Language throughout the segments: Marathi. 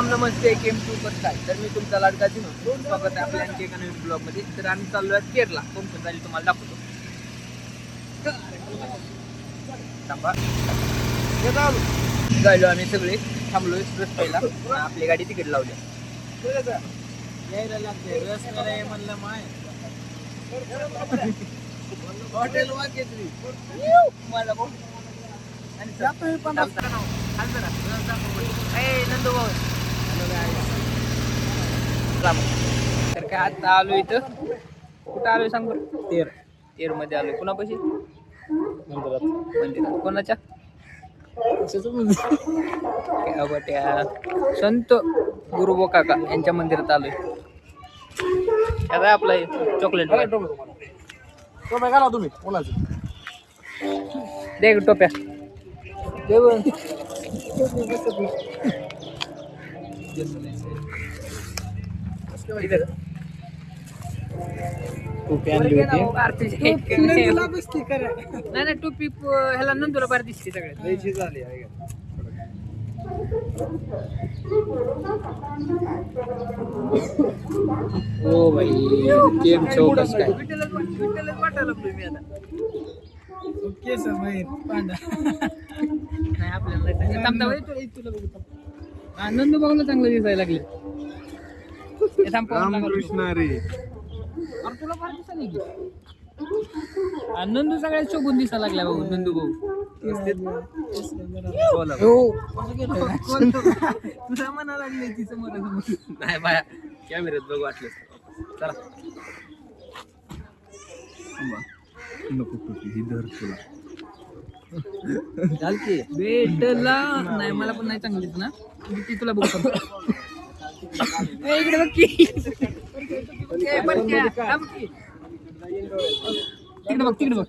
राम नमस्ते केम टू कसं काय. तर मी तुमचा लाडका म्हणतो स्वागत आहे आपल्या आणखी एका नवीन ब्लॉग मध्ये. तर आम्ही चाललो आहे केरला. कोणतं झाली तुम्हाला दाखवतो. जायलो आम्ही सगळे थांबलो रस पहिला. आपली गाडी तिकीट लावली. म्हणलं माय हॉटेल वाकेतली मला कोण आणि नंदू भाऊ. तर काय आता आलो इथं. कुठं आलोय सांग बरं. तेर मध्ये आलोय. कुणापाशी मंदिरात कोणाच्या संत गुरुबो काका यांच्या मंदिरात आलोय. आता आपला चॉकलेट घाला तुम्ही कोणाचं दे टोप्या टोपी आणली होती. नाही टोपी ह्याला नंदूला बार दिसते सगळ्यात झाली हो भाई गेम चौकस काय विठ्ठलच वाटायला लागलोय मी आता. केस पांढरा नाही आपल्याला नंदू भाऊला चांगलं दिसायला लागले. रामकृष्ण रे तुला फार दिसायला की नंदू सगळ्यात शोभून दिसायला लागला भाऊ. नंदू भाऊ तुला म्हणा लागले ती समोर नाही बाया कॅमेऱ्यात बघ वाटलं. चला नको टोपी ही धर तुला चालते भेटला नाही मला पण नाही चांगलीच ना ती तुला बघतो. इकडे बघ की तिकडे बघ तिकडे बघ.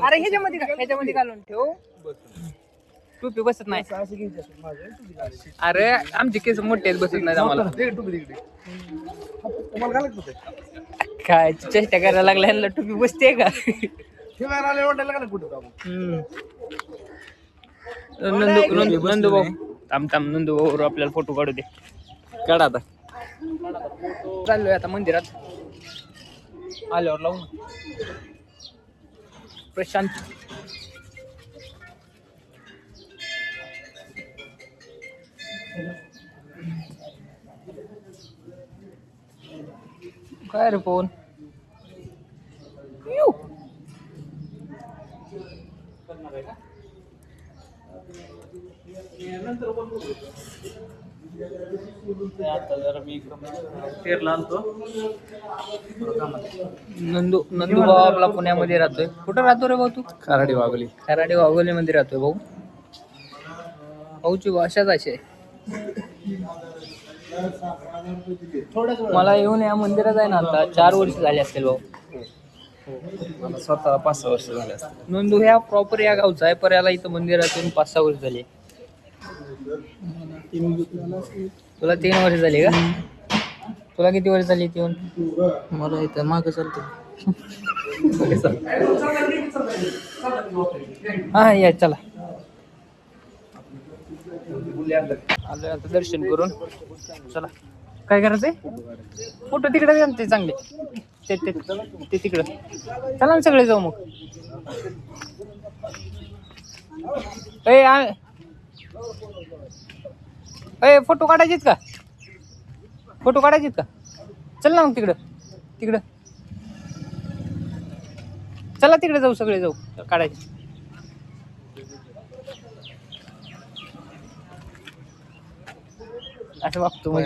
अरे ह्याच्यामध्ये घालून ठेव. टोपी बसत नाही. अरे आमचे केस मोठे बसत नाही आम्हाला. काय चेष्टा करायला लागला ह्यांना टोपी बसते का. नंदू भाऊ थांब नंदू भाऊ आपल्याला फोटो काढू दे. काढा आता. चाललोय आता मंदिरात. आल्यावर लावून प्रशांत काय रे फोन नंदू भाऊ आपला पुण्यामध्ये राहतोय. कुठं राहतो रे भाऊ तू. खराडी वाघोली मध्ये राहतोय भाऊ. भाऊची भाषाच अशी आहे. मला येऊन या मंदिरात आहे ना आता 4 वर्ष झाले असतील भाऊ. मला स्वतः 5-6 वर्ष झाले असतील. नंदू ह्या प्रॉपर या गावचा आहे. पर याला इथं मंदिरात येऊन 5-6 वर्ष झाले. तुला 3 वर्ष झाली का. तुला किती वर्ष झाली येऊन. मला इथं मागं चालतो. हा या चला. आलोय आता दर्शन करून. चला काय करायचंय. फोटो तिकडे आणते चांगले ते तिकडं. चला ना सगळे जाऊ मग. फोटो काढायचेत का. चल ना मग तिकडं चला तिकडे जाऊ सगळे जाऊ काढायचे. असं बघतो मग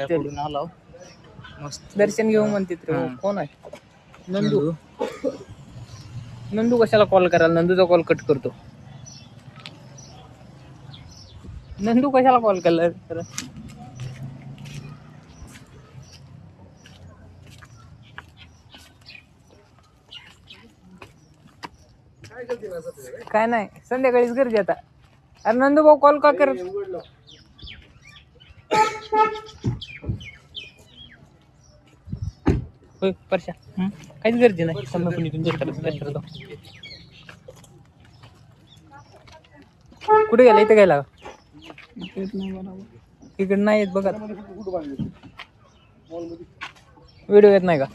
मस्त दर्शन घेऊ म्हणते. कोण आहे नंदू कशाला कॉल करायला. नंदूचा कॉल कट करतो. नंदू कशाला कॉल केला. काय नाही संध्याकाळीच गरजे आता. अरे नंदू भाऊ कॉल का करत. होय परशा काहीच गरजे नाही. समजा कोणी तुमच्या करत कुठे गेला इथं गेला इकडे नाही येत बघा व्हिडिओ येत नाही का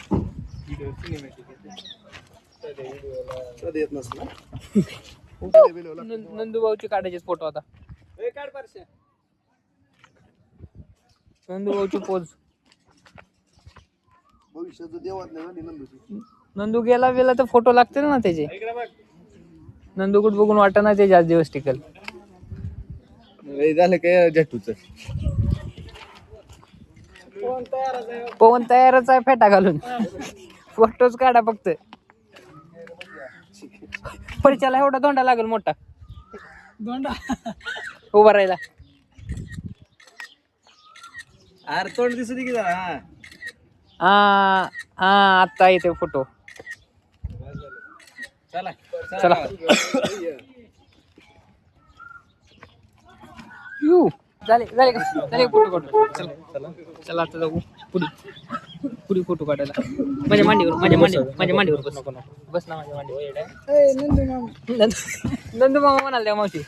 नंदूभाऊची काढायचे फोटो आता नंदूभाऊची पोज नंदू गेला तर फोटो लागते ना त्याचे नंदूकुट बघून वाटत ना ते जास्त दिवस टिकल झालं काय जट्टूच पवन तयारच आहे फेटा घालून फोटोच काढा फक्त परिचयाला एवढा धोंडा लागेल मोठा धोंडा उभा राहिला अरे तोंड दिसत की जरा हा हा आता येते फोटो चला चला यू झाले फोटो काढू चला आता जाऊ पुढे फोटो काढायला माझ्या मांडीवर बस ना माझ्या मांडीवर नंदू मामा म्हणाल त्या मावशी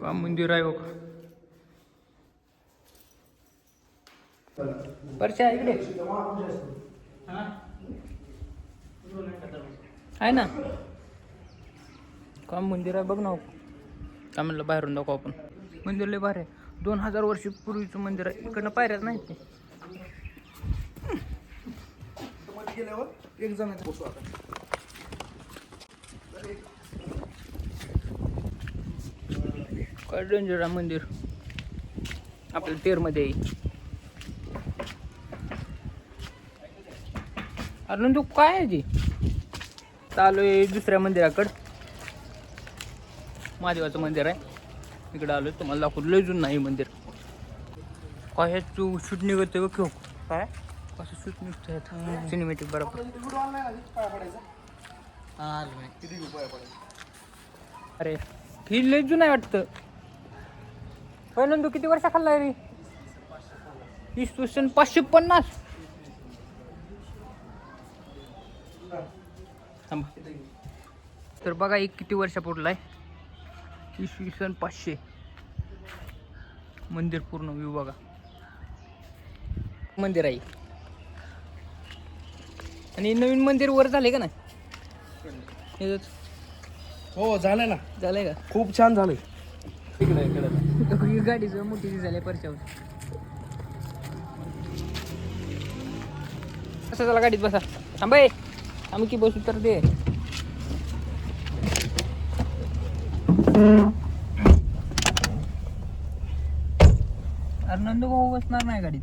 का मंदिर आहे परच्या इकडे आहे ना का मंदिर आहे बघ ना का म्हणलं बाहेरून दाखव आपण मंदिर लय बाहेर आहे 2000 वर्ष पूर्वीचं मंदिर आहे इकडनं पायऱ्याच नाहीत ते काय डेंजर आहे मंदिर आपल्या तेरमध्ये आहे अरे तू काय आहे ती चालू आहे दुसऱ्या मंदिराकडं महादेवाचं मंदिर आहे इकडं आलोय तुम्हाला दाखवलं लय जुनं नाही मंदिर काय ह्यात तू शूट निघत बघ घेऊ काय असं शूट निघत सिनेमॅटिक बरोबर अरे ही लय जुनं आहे वाटतं पहिल्यांदा किती वर्ष खाल्लाय रे 550 तर बघा एक किती वर्षापूर्वीला आहे 500 मंदिर पूर्ण व्ह्यू बघा मंदिर आहे आणि नवीन मंदिर वर झाले का नाही हो झालंय ना झालंय का खूप छान झालंय इकडे गाडीचं मोठी झाली परच्यावर कसं झाला गाडीत बसा थांबाय आम्ही की बसू तर दे अरे नंदू भाऊ बसणार नाही गाडीत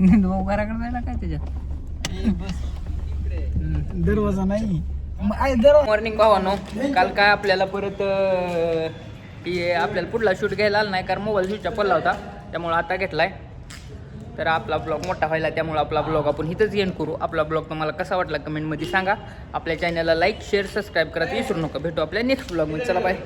नंदू भाऊ घराकडे जायला काय त्याच्यात दरवाजा नाही मॉर्निंग भावानो काल काय आपल्याला परत आपल्याला पुढला शूट घ्यायला आला नाही कारण मोबाईल स्विच पडला होता त्यामुळे आता घेतलाय तर आपला ब्लॉग मोठा व्हायला त्यामुळे आपला ब्लॉग आपण इथंच एंड करू आपला ब्लॉग तुम्हाला कसा वाटला कमेंटमध्ये सांगा आपल्या चॅनलला लाईक शेअर सबस्क्राईब करायला विसरू नका भेटू आपल्या नेक्स्ट ब्लॉगमध्ये चला बाय